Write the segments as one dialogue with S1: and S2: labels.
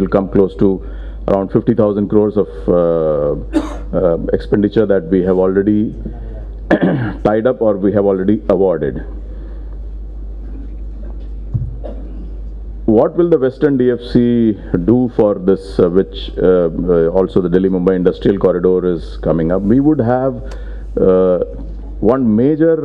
S1: will come close to around 50,000 crores of expenditure that we have already tied up or we have already awarded. What will the Western DFC do for this, which also the Delhi-Mumbai Industrial Corridor is coming up? We would have one major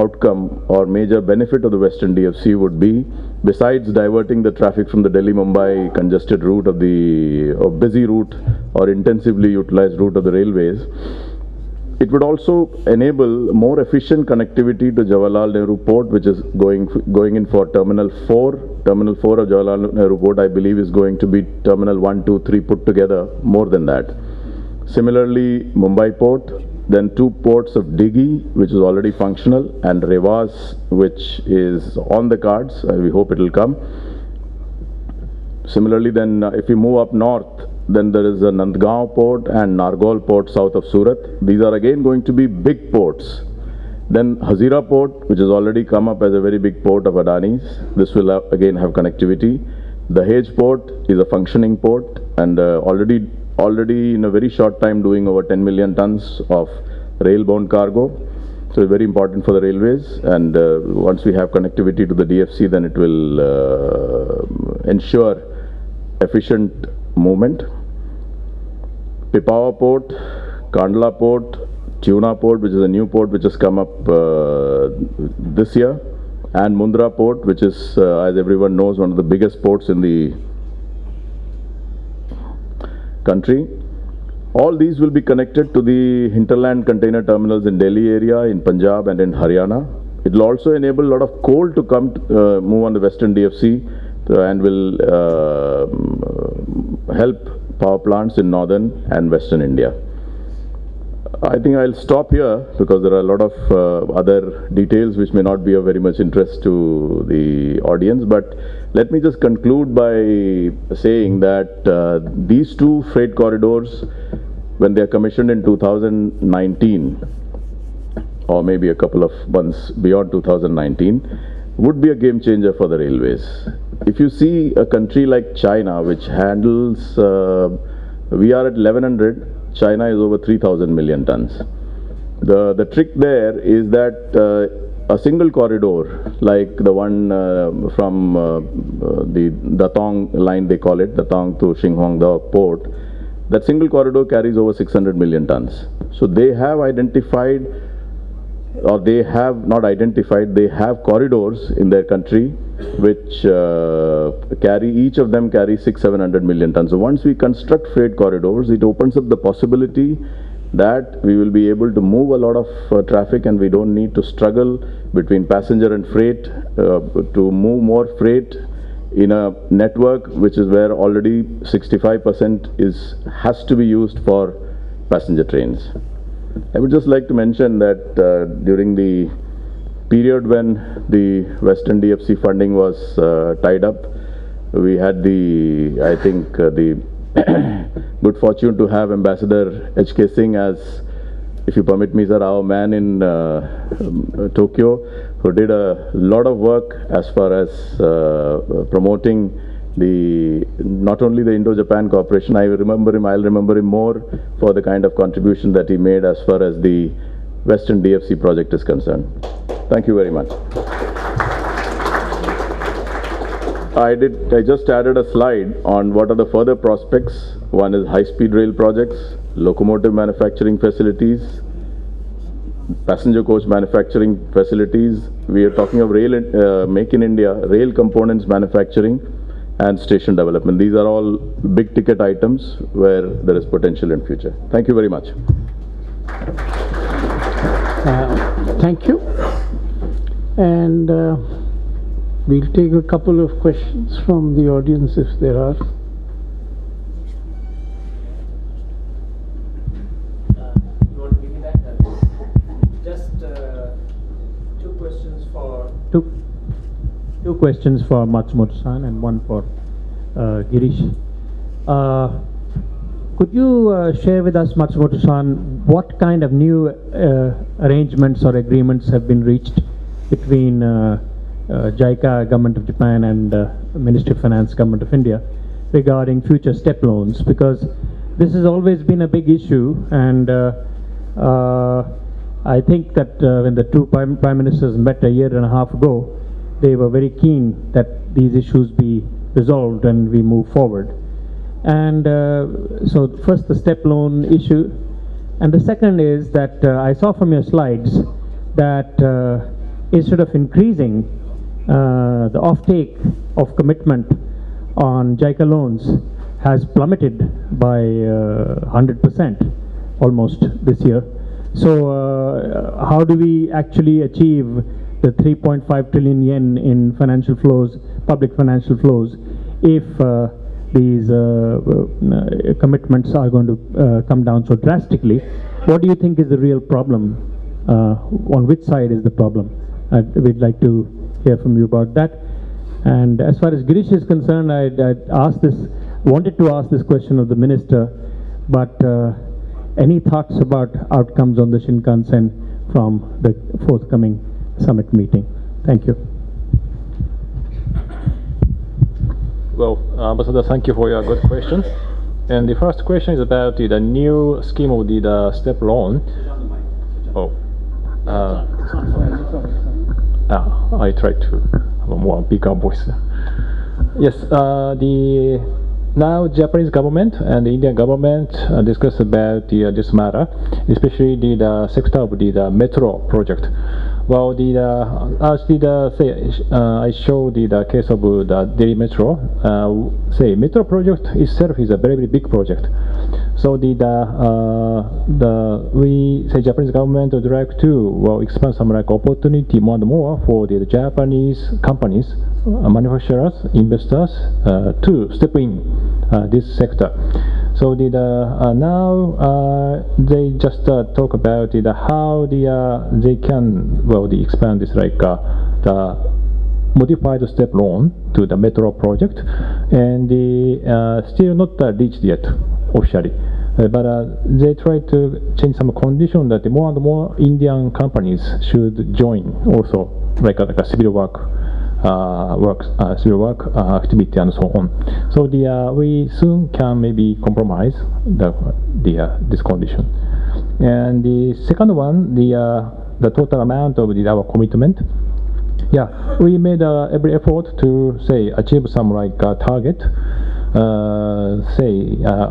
S1: outcome or major benefit of the Western DFC would be, besides diverting the traffic from the Delhi-Mumbai congested route of the busy route or intensively utilized route of the railways, it would also enable more efficient connectivity to Jawaharlal Nehru Port, which is going in for Terminal 4. Terminal 4 of Jawaharlal Nehru Port, I believe, is going to be Terminal 1, 2, 3 put together, more than that. Similarly, Mumbai Port, then 2 ports of Dighi, which is already functional, and Revas, which is on the cards. We hope it will come. Similarly, then if you move up north, then there is a Nandgaon port and Nargol port south of Surat. These are again going to be big ports. Then Hazira port, which has already come up as a very big port of Adani's. This will again have connectivity. The Dahej port is a functioning port and already in a very short time doing over 10 million tons of rail-bound cargo. So very important for the railways, and once we have connectivity to the DFC, then it will ensure efficient movement. Pipavav port, Kandla port, Tuna port, which is a new port which has come up this year, and Mundra port, which is, as everyone knows, one of the biggest ports in the country. All these will be connected to the hinterland container terminals in Delhi area, in Punjab and in Haryana. It will also enable a lot of coal to come move on the Western DFC and will help power plants in northern and western India. I think I'll stop here because there are a lot of other details which may not be of very much interest to the audience, but let me just conclude by saying that these 2 freight corridors, when they are commissioned in 2019, or maybe a couple of months beyond 2019, would be a game changer for the railways. If you see a country like China, which handles, we are at 1100, China is over 3,000 million tons. The trick there is that a single corridor, like the one from the Datong line, they call it, Datong to Xinhuangda port, that single corridor carries over 600 million tons. So they have identified, or they have not identified, they have corridors in their country which carry, each of them carry 600-700 million tons. So once we construct freight corridors, it opens up the possibility that we will be able to move a lot of traffic, and we don't need to struggle between passenger and freight to move more freight in a network which is where already 65% has to be used for passenger trains. I would just like to mention that during the period when the Western DFC funding was tied up, we had the good fortune to have Ambassador H.K. Singh as, if you permit me, sir, our man in Tokyo, who did a lot of work as far as promoting not only the Indo-Japan cooperation. I'll remember him more for the kind of contribution that he made as far as the Western DFC project is concerned. Thank you very much. I just added a slide on what are the further prospects. One is high-speed rail projects, locomotive manufacturing facilities, passenger coach manufacturing facilities. We are talking of rail, Make in India, rail components manufacturing, and station development. These are all big ticket items where there is potential in future. Thank you very much.
S2: Thank you. And we'll take a couple of questions from the audience if there are.
S3: You want to give me that? Just two questions for Matsumoto-san and one for Girish. Could you share with us, Matsumoto-san, what kind of new arrangements or agreements have been reached between JICA, Government of Japan, and Ministry of Finance, Government of India, regarding future step loans, because this has always been a big issue, and I think that when the two prime ministers met a year and a half ago, they were very keen that these issues be resolved and we move forward. And so first the step loan issue, and the second is that I saw from your slides that instead of increasing the offtake of commitment on JICA loans has plummeted by 100% almost this year. So how do we actually achieve the 3.5 trillion yen in financial flows, public financial flows, if these commitments are going to come down so drastically? What do you think is the real problem? On which side is the problem? We'd like to hear from you about that. And as far as Girish is concerned, I'd wanted to ask this question of the minister, but any thoughts about outcomes on the Shinkansen from the forthcoming summit meeting? Thank you.
S4: Well, Ambassador, thank you for your good question. And the first question is about the new scheme of the step loan. Oh, I tried to have a more bigger voice. Yes, now Japanese government and the Indian government discuss about this matter, especially the sector of the metro project. Well, as I showed the case of the Delhi Metro. Metro project itself is a very, very big project. So we say Japanese government would like to expand some opportunity more and more for the Japanese companies, manufacturers, investors to step in this sector. So now they just talk about how they can expand this the modified step loan to the metro project, and still not reached yet officially. But they try to change some condition that more and more Indian companies should join also, like a civil work activity and so on. So we soon can maybe compromise this condition. And the second one, the total amount of our commitment. Yeah, we made every effort to achieve some target.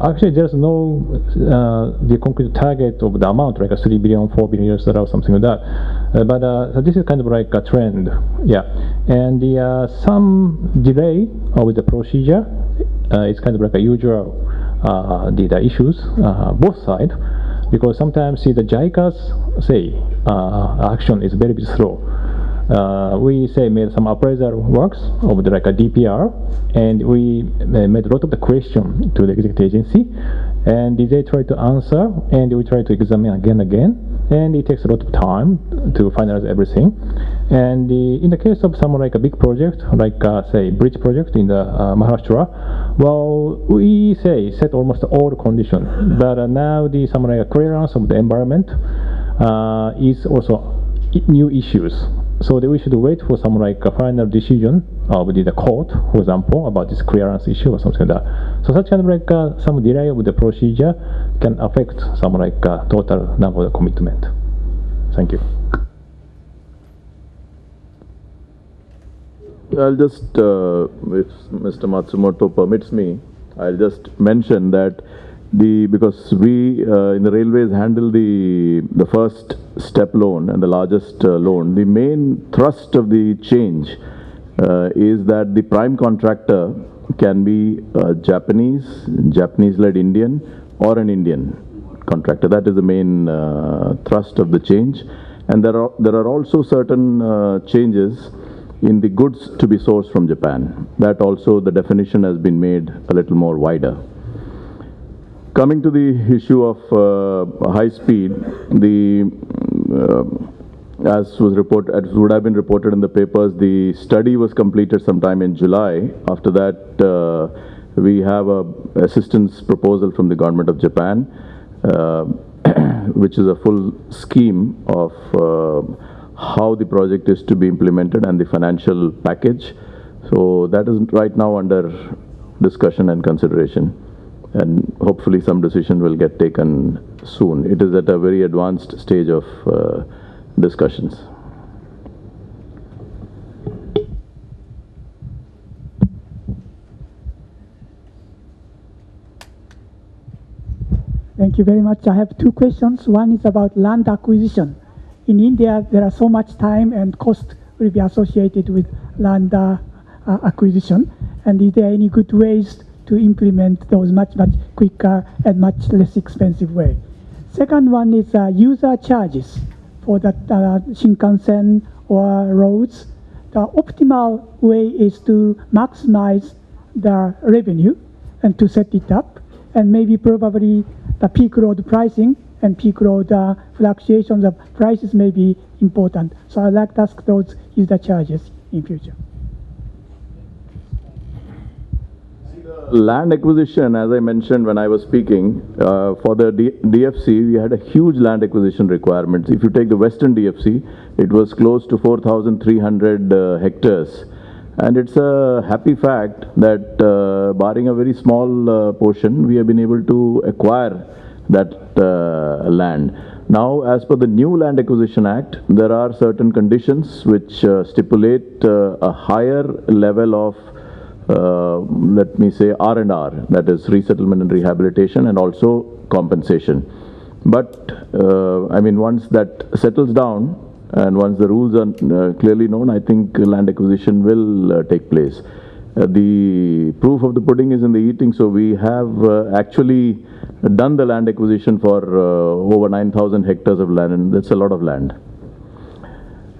S4: Actually there's no the concrete target of the amount, like a 3 billion, 4 billion US dollar or something like that. But so this is kind of like a trend. Yeah, and some delay with the procedure. It's kind of like a usual the issues both sides, because sometimes the JICA's action is very, very slow. We made some appraisal works of the a DPR, and we made a lot of the question to the executive agency, and they try to answer, and we try to examine again, and it takes a lot of time to finalize everything. And in the case of some a big project, like bridge project in the Maharashtra, well, we set almost all the conditions, but now some clearance of the environment is also new issues. So we should wait for some a final decision of the court, for example, about this clearance issue or something like that. So such kind of some delay of the procedure can affect some total number of commitment. Thank you.
S1: I'll just, if Mr. Matsumoto permits me, I'll just mention that because we in the railways handle the first step loan and the largest loan, the main thrust of the change is that the prime contractor can be a Japanese-led Indian, or an Indian contractor. That is the main thrust of the change. And there are also certain changes in the goods to be sourced from Japan. That also, the definition has been made a little more wider. Coming to the issue of high speed, as would have been reported in the papers, the study was completed sometime in July. After that, we have a assistance proposal from the government of Japan, which is a full scheme of how the project is to be implemented and the financial package. So that is right now under discussion and consideration, and hopefully some decision will get taken soon. It is at a very advanced stage of discussions.
S5: Thank you very much. I have two questions. One is about land acquisition. In India, there are so much time and cost will be associated with land acquisition. And is there any good ways to implement those much quicker and much less expensive way? Second one is user charges for the Shinkansen or roads. The optimal way is to maximize the revenue and to set it up, and maybe probably the peak road pricing and peak road fluctuations of prices may be important. So I'd like to ask those user charges in future.
S1: Land acquisition, as I mentioned when I was speaking, for the DFC, we had a huge land acquisition requirements. If you take the Western DFC, it was close to 4,300 hectares. And it's a happy fact that barring a very small portion, we have been able to acquire that land. Now, as per the new Land Acquisition Act, there are certain conditions which stipulate a higher level of, let me say, R&R, that is resettlement and rehabilitation, and also compensation. But, I mean, once that settles down, and once the rules are clearly known, I think land acquisition will take place. The proof of the pudding is in the eating, so we have actually done the land acquisition for over 9,000 hectares of land, and that's a lot of land.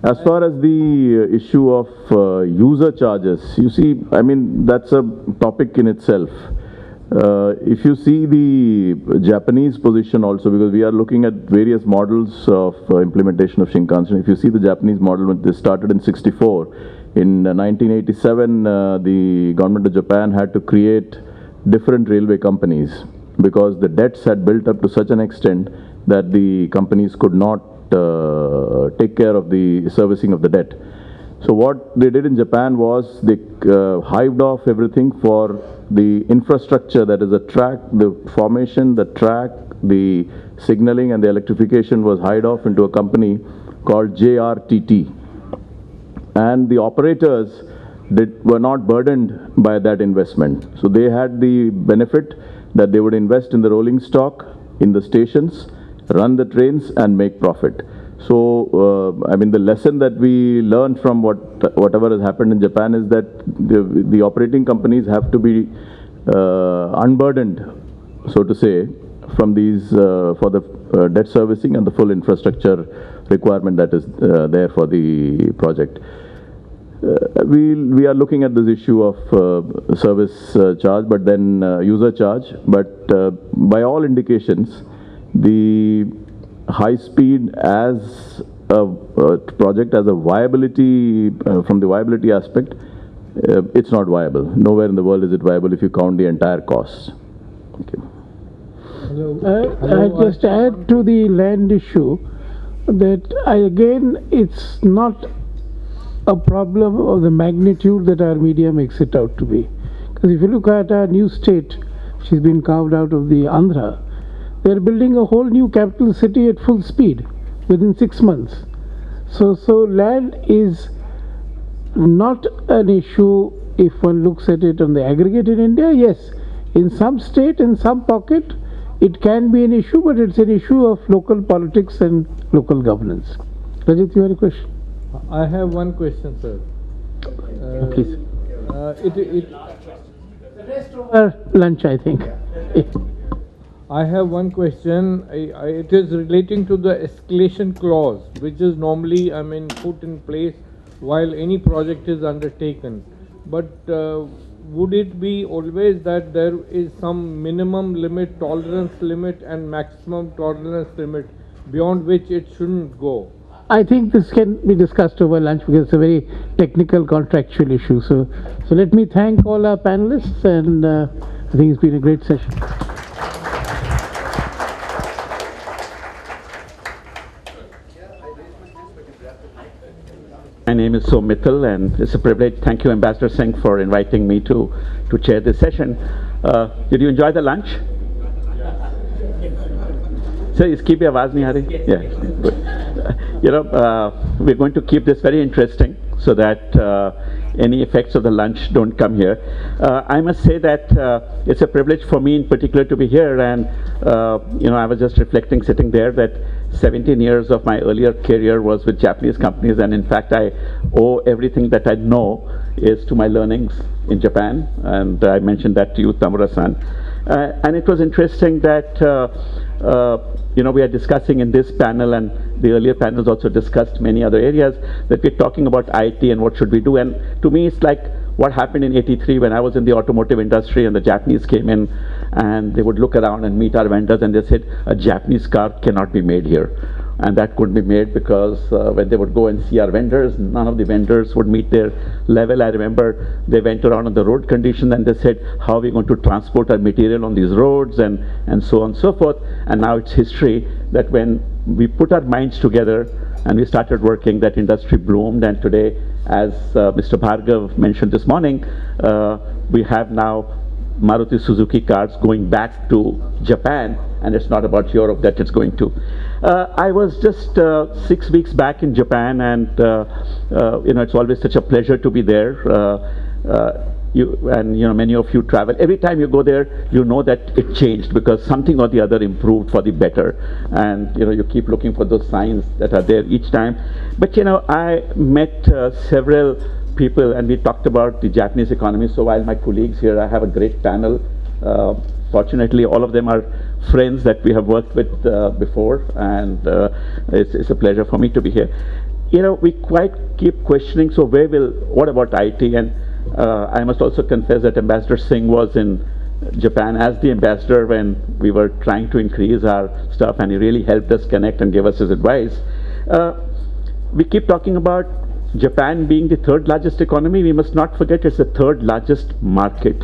S1: As far as the issue of user charges, you see, I mean, that's a topic in itself. If you see the Japanese position also, because we are looking at various models of implementation of Shinkansen. If you see the Japanese model, when this started in '64, in 1987, the government of Japan had to create different railway companies because the debts had built up to such an extent that the companies could not take care of the servicing of the debt. So what they did in Japan was they hived off everything for the infrastructure, that is the track, the formation, the track, the signaling and the electrification was hived off into a company called JRTT. And the operators were not burdened by that investment. So they had the benefit that they would invest in the rolling stock, in the stations, run the trains and make profit. So, I mean, the lesson that we learned from whatever has happened in Japan is that the operating companies have to be unburdened, so to say, from these for the debt servicing and the full infrastructure requirement that is there for the project. We are looking at this issue of service charge, but then user charge. But by all indications, the high speed as a project, as a viability, from the viability aspect, it's not viable. Nowhere in the world is it viable if you count the entire cost. Thank you.
S2: I just add to the land issue that again, it's not a problem of the magnitude that our media makes it out to be. Because if you look at our new state, which has been carved out of the Andhra, they're building a whole new capital city at full speed within 6 months. So land is not an issue if one looks at it on the aggregate in India. Yes, in some state, in some pocket, it can be an issue, but it's an issue of local politics and local governance. Rajat, you had a question?
S6: I have one question, sir.
S2: Please.
S5: The rest over
S2: Lunch, I think.
S6: I have one question. It is relating to the escalation clause, which is normally, I mean, put in place while any project is undertaken. But would it be always that there is some minimum limit, tolerance limit, and maximum tolerance limit beyond which it shouldn't go?
S2: I think this can be discussed over lunch because it's a very technical contractual issue. So let me thank all our panelists, and I think it's been a great session.
S7: My name is Somithil, and it's a privilege. Thank you, Ambassador Singh, for inviting me to to chair this session. Did you enjoy the lunch? Sir, इसकी भी आवाज़ नहीं आ रही? Yeah, good. We're going to keep this very interesting so that any effects of the lunch don't come here. I must say that it's a privilege for me in particular to be here, and I was just reflecting sitting there that 17 years of my earlier career was with Japanese companies, and in fact I owe everything that I know is to my learnings in Japan, and I mentioned that to you, Tamura-san. And it was interesting that we are discussing in this panel, and the earlier panels also discussed many other areas, that we're talking about IT and what should we do. And to me, it's like what happened in '83 when I was in the automotive industry and the Japanese came in and they would look around and meet our vendors and they said, a Japanese car cannot be made here. And that couldn't be made because when they would go and see our vendors, none of the vendors would meet their level. I remember they went around on the road condition and they said, how are we going to transport our material on these roads, and so on and so forth. And now it's history that when we put our minds together and we started working, that industry bloomed. And today, as Mr. Bhargava mentioned this morning, we have now Maruti Suzuki cars going back to Japan, and it's not about Europe that it's going to. I was just 6 weeks back in Japan, and it's always such a pleasure to be there. Many of you travel. Every time you go there, you know that it changed because something or the other improved for the better, and you keep looking for those signs that are there each time. But I met several people and we talked about the Japanese economy. So while my colleagues here, I have a great panel. Fortunately, all of them are friends that we have worked with before, and it's a pleasure for me to be here. We quite keep questioning, so what about IT? And I must also confess that Ambassador Singh was in Japan as the ambassador when we were trying to increase our stuff, and he really helped us connect and gave us his advice. We keep talking about Japan being the third largest economy. We must not forget it's the third largest market,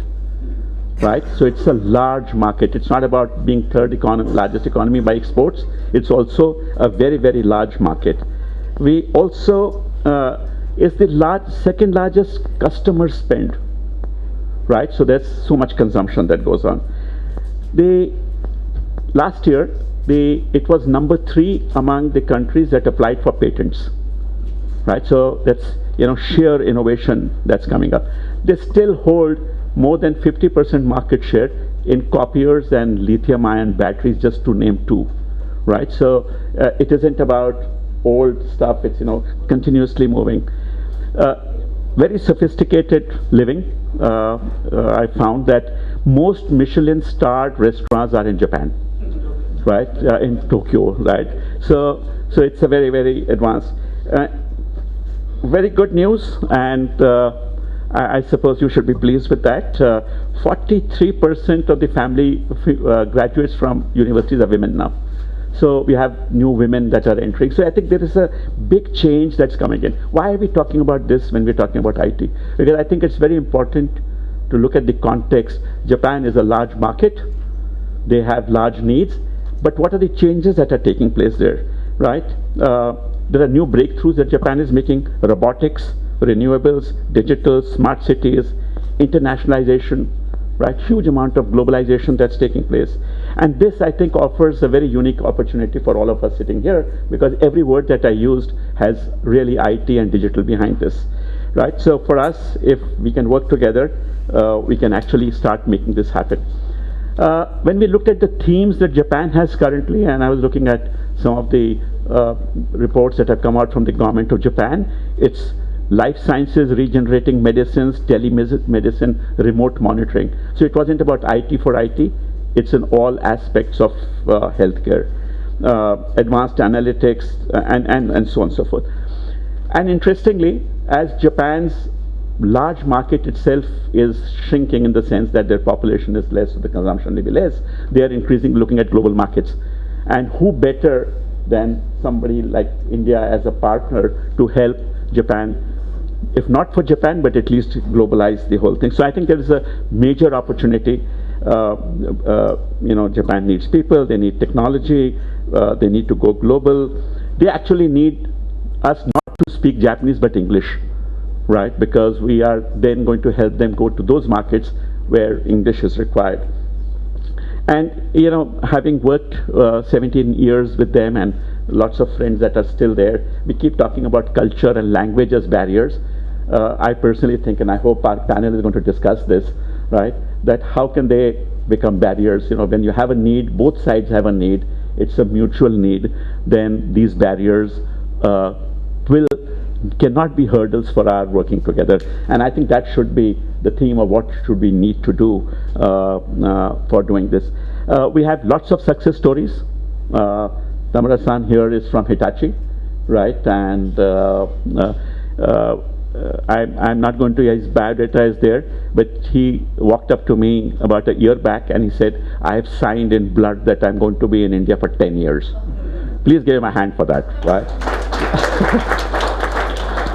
S7: right? So it's a large market. It's not about being largest economy by exports. It's also a very, very large market. We also is the second largest customer spend, right? So there's so much consumption that goes on. Last year, it was number 3 among the countries that applied for patents. Right, so that's sheer innovation that's coming up. They still hold more than 50% market share in copiers and lithium-ion batteries, just to name 2. Right, so it isn't about old stuff. It's continuously moving. Very sophisticated living. I found that most Michelin-starred restaurants are in Japan, right? In Tokyo, right? So it's a very, very advanced. Very good news, and I suppose you should be pleased with that. 43% of the family graduates from universities are women now. So we have new women that are entering. So I think there is a big change that's coming in. Why are we talking about this when we're talking about IT? Because I think it's very important to look at the context. Japan is a large market. They have large needs. But what are the changes that are taking place there, right? There are new breakthroughs that Japan is making: robotics, renewables, digital, smart cities, internationalization, right? Huge amount of globalization that's taking place. And this, I think, offers a very unique opportunity for all of us sitting here, because every word that I used has really IT and digital behind this, right? So for us, if we can work together, we can actually start making this happen. When we looked at the themes that Japan has currently, and I was looking at some of the reports that have come out from the government of Japan, it's life sciences, regenerating medicines, telemedicine, remote monitoring. So it wasn't about IT for IT, it's in all aspects of healthcare, advanced analytics, and so on and so forth. And interestingly, as Japan's large market itself is shrinking in the sense that their population is less, so the consumption may be less, they are increasingly looking at global markets. And who better than somebody like India as a partner to help Japan, if not for Japan, but at least globalize the whole thing. So I think there is a major opportunity. Japan needs people, they need technology, they need to go global. They actually need us not to speak Japanese but English, right? Because we are then going to help them go to those markets where English is required. And having worked 17 years with them and lots of friends that are still there, we keep talking about culture and language as barriers. I personally think, and I hope our panel is going to discuss this, right, that how can they become barriers? When you have a need, both sides have a need, it's a mutual need, then these barriers cannot be hurdles for our working together. And I think that should be the theme of what should we need to do for doing this. We have lots of success stories. Tamara-san here is from Hitachi, right? And I'm not going to, his biodata is there, but he walked up to me about a year back and he said, I have signed in blood that I'm going to be in India for 10 years. Please give him a hand for that, right?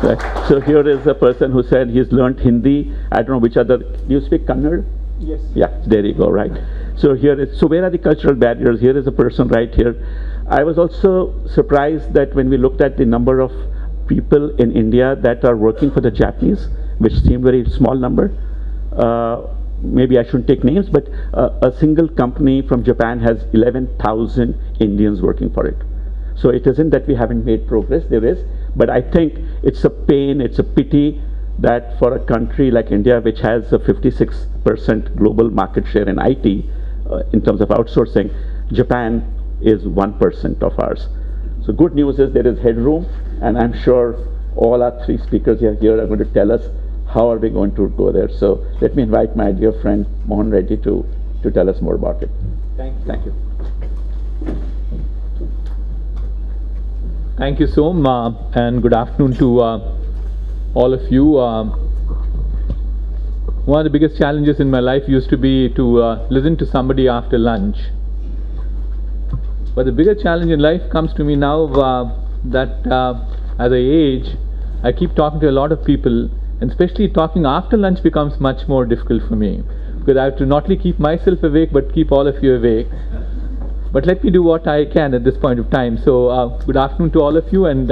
S7: Right. So here is a person who said he's learned Hindi. I don't know which other, do you speak Kannada?
S5: Yes.
S7: Yeah, there you go, right. So here is, so where are the cultural barriers? Here is a person right here. I was also surprised that when we looked at the number of people in India that are working for the Japanese, which seemed very small number. Maybe I shouldn't take names, but a single company from Japan has 11,000 Indians working for it. So it isn't that we haven't made progress, there is, but I think it's a pain, it's a pity that for a country like India, which has a 56% global market share in IT, in terms of outsourcing, Japan is 1% of ours. So good news is there is headroom, and I'm sure all our three speakers here are going to tell us how are we going to go there. So let me invite my dear friend Mohan Reddy to tell us more about it.
S8: Thank you.
S7: Thank you.
S8: Thank you, Som, and good afternoon to all of you. One of the biggest challenges in my life used to be to listen to somebody after lunch. But the bigger challenge in life comes to me now that as I age, I keep talking to a lot of people, and especially talking after lunch becomes much more difficult for me, because I have to not only keep myself awake but keep all of you awake. But let me do what I can at this point of time. So good afternoon to all of you, and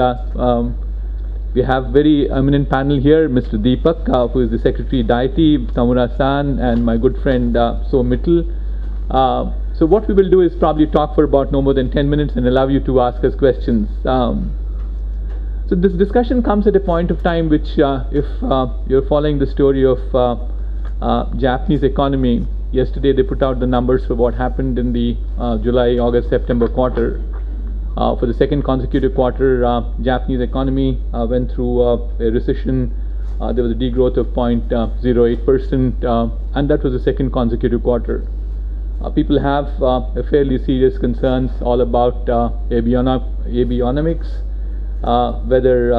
S8: we have very eminent panel here, Mr. Deepak, who is the Secretary DIPP, Tamura-san, and my good friend Som Mittal. So what we will do is probably talk for about no more than 10 minutes and allow you to ask us questions. So this discussion comes at a point of time which, if you're following the story of Japanese economy, yesterday they put out the numbers for what happened in the July, August, September quarter. For the second consecutive quarter, Japanese economy went through a recession. There was a degrowth of 0.08%, and that was the second consecutive quarter. People have a fairly serious concerns all about abeonomics, whether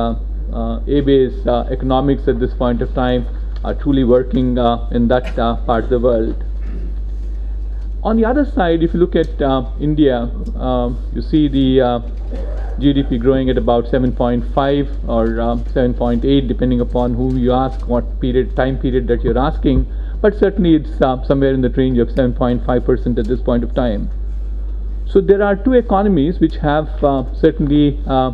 S8: Abe's economics at this point of time are truly working in that part of the world. On the other side, if you look at India, you see the GDP growing at about 7.5 or 7.8, depending upon whom you ask, what time period that you're asking. But certainly it's somewhere in the range of 7.5% at this point of time. So there are two economies which have certainly a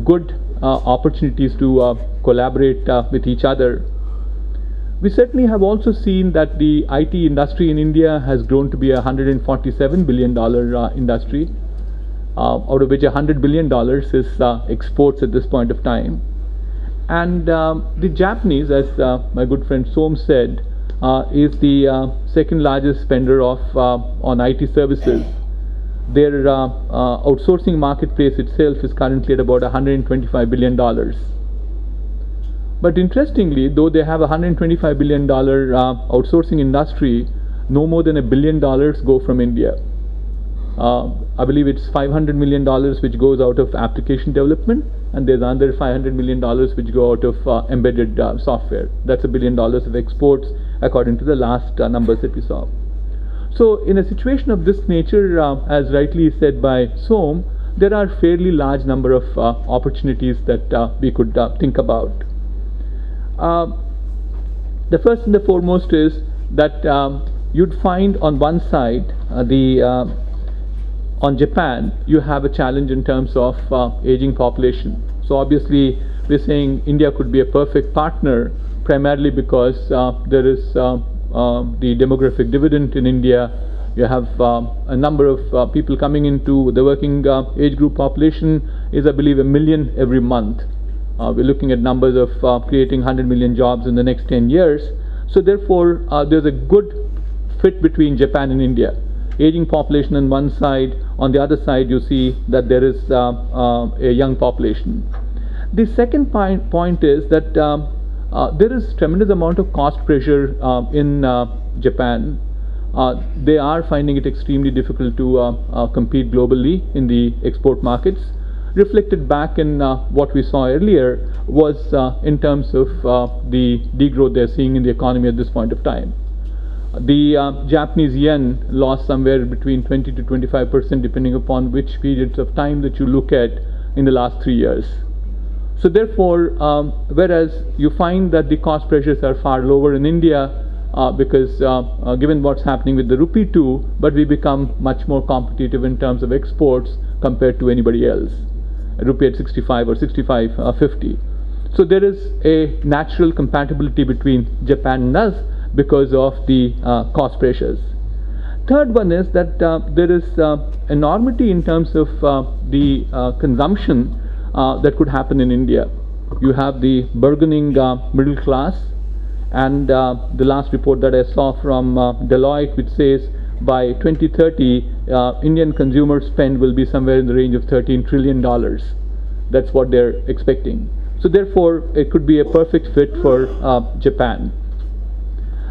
S8: good opportunities to collaborate with each other. We certainly have also seen that the IT industry in India has grown to be a $147 billion industry, out of which $100 billion is exports at this point of time. And the Japanese, as my good friend Som said, is the second largest spender of on IT services. Their outsourcing marketplace itself is currently at about $125 billion. But interestingly, though they have a $125 billion outsourcing industry, no more than $1 billion go from India. I believe it's $500 million which goes out of application development, and there's another $500 million which go out of embedded software. That's $1 billion of exports according to the last numbers that we saw. So in a situation of this nature, as rightly said by Som, there are fairly large number of opportunities that we could think about. The first and the foremost is that you'd find on one side on Japan, you have a challenge in terms of aging population. So obviously we're saying India could be a perfect partner, primarily because there is the demographic dividend in India. You have a number of people coming into the working age group population is, I believe, 1 million every month. We're looking at numbers of creating 100 million jobs in the next 10 years. So therefore, there's a good fit between Japan and India. Aging population on one side, on the other side you see that there is a young population. The second point is that there is tremendous amount of cost pressure in Japan. They are finding it extremely difficult to compete globally in the export markets. Reflected back in what we saw earlier was in terms of the degrowth they're seeing in the economy at this point of time. The Japanese yen lost somewhere between 20 to 25% depending upon which periods of time that you look at in the last 3 years. So therefore, whereas you find that the cost pressures are far lower in India because given what's happening with the rupee too, but we become much more competitive in terms of exports compared to anybody else. A rupee at 65 or 65.50. So there is a natural compatibility between Japan and us because of the cost pressures. Third one is that there is enormity in terms of the consumption that could happen in India. You have the burgeoning middle class, and the last report that I saw from Deloitte, which says by 2030 Indian consumer spend will be somewhere in the range of $13 trillion. That's what they're expecting. So therefore it could be a perfect fit for Japan.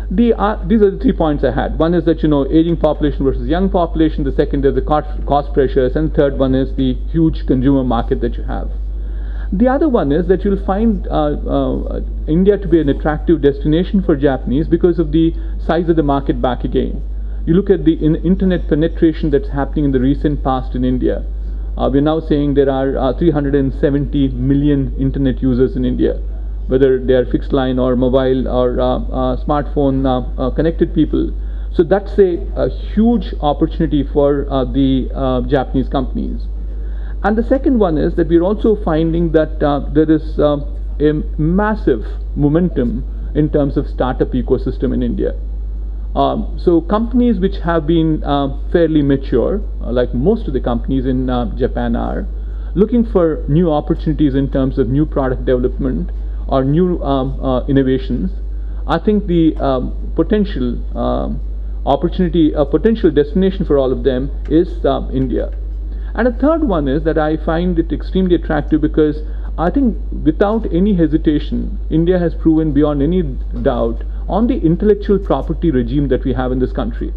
S8: These are the 3 points I had. One is that, aging population versus young population. The second is the cost pressures, and the third one is the huge consumer market that you have. The other one is that you'll find India to be an attractive destination for Japanese because of the size of the market back again. You look at the internet penetration that's happening in the recent past in India. We're now saying there are 370 million internet users in India, whether they are fixed line or mobile or smartphone connected people. So that's a huge opportunity for the Japanese companies. And the second one is that we're also finding that there is a massive momentum in terms of startup ecosystem in India. So companies which have been fairly mature, like most of the companies in Japan are, looking for new opportunities in terms of new product development or new innovations. I think the potential opportunity, a potential destination for all of them is India. And a third one is that I find it extremely attractive because I think without any hesitation, India has proven beyond any doubt on the intellectual property regime that we have in this country.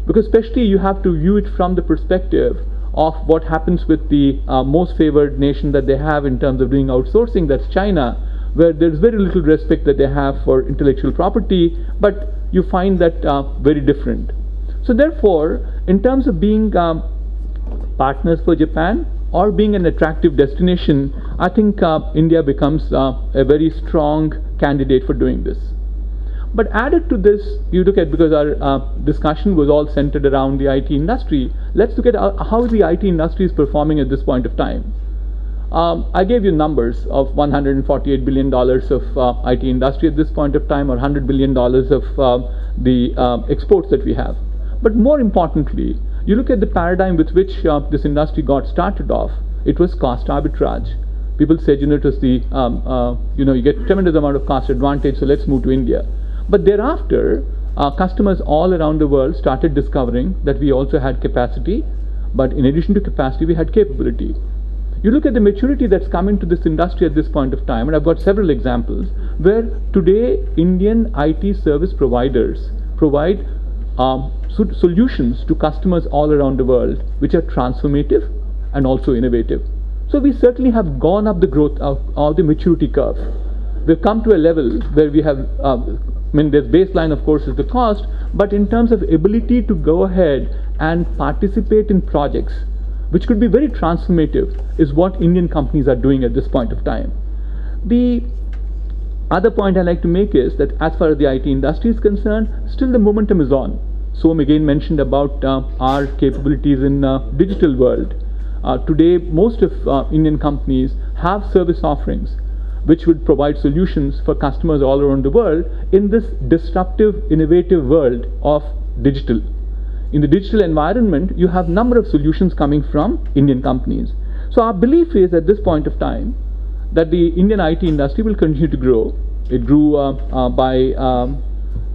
S8: Because especially you have to view it from the perspective of what happens with the most favored nation that they have in terms of doing outsourcing, that's China, where there's very little respect that they have for intellectual property, but you find that very different. So therefore, in terms of being partners for Japan or being an attractive destination, I think India becomes a very strong candidate for doing this. But added to this, you look at, because our discussion was all centered around the IT industry, let's look at how the IT industry is performing at this point of time. I gave you numbers of $148 billion of IT industry at this point of time, or $100 billion of the exports that we have. But more importantly, you look at the paradigm with which this industry got started off. It was cost arbitrage. People said, it was the, you get tremendous amount of cost advantage, so let's move to India. But thereafter, customers all around the world started discovering that we also had capacity, but in addition to capacity, we had capability. You look at the maturity that's come into this industry at this point of time, and I've got several examples, where today Indian IT service providers provide solutions to customers all around the world, which are transformative and also innovative. So we certainly have gone up the growth of the maturity curve. We've come to a level where we have, there's baseline, of course, is the cost, but in terms of ability to go ahead and participate in projects, which could be very transformative, is what Indian companies are doing at this point of time. The other point I like to make is that as far as the IT industry is concerned, still the momentum is on. Som again mentioned about our capabilities in digital world. Today, most of Indian companies have service offerings, which would provide solutions for customers all around the world in this disruptive, innovative world of digital. In the digital environment, you have number of solutions coming from Indian companies. So our belief is at this point of time that the Indian IT industry will continue to grow. It grew by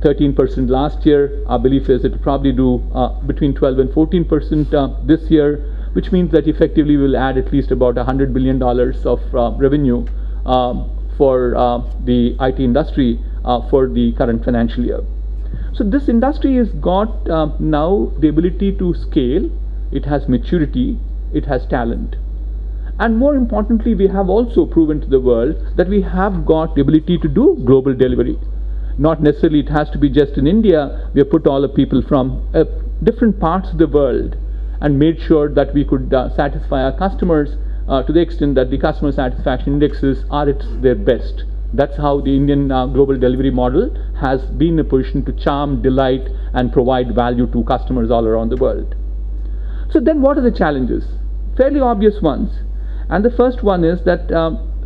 S8: 13% last year. Our belief is it will probably do between 12 and 14% this year, which means that effectively we will add at least about $100 billion of revenue for the IT industry for the current financial year. So this industry has got now the ability to scale, it has maturity, it has talent. And more importantly, we have also proven to the world that we have got the ability to do global delivery. Not necessarily it has to be just in India. We have put all the people from different parts of the world and made sure that we could satisfy our customers to the extent that the customer satisfaction indexes are at their best. That's how the Indian global delivery model has been in a position to charm, delight, and provide value to customers all around the world. So then what are the challenges? Fairly obvious ones. And the first one is that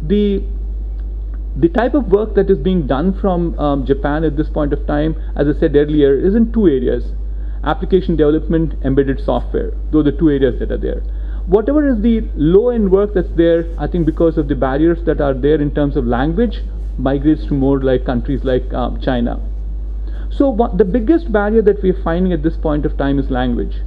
S8: the type of work that is being done from Japan at this point of time, as I said earlier, is in two areas: application development, embedded software. Those are the two areas that are there. Whatever is the low-end work that's there, I think because of the barriers that are there in terms of language, migrates to more like countries like China. So the biggest barrier that we're finding at this point of time is language.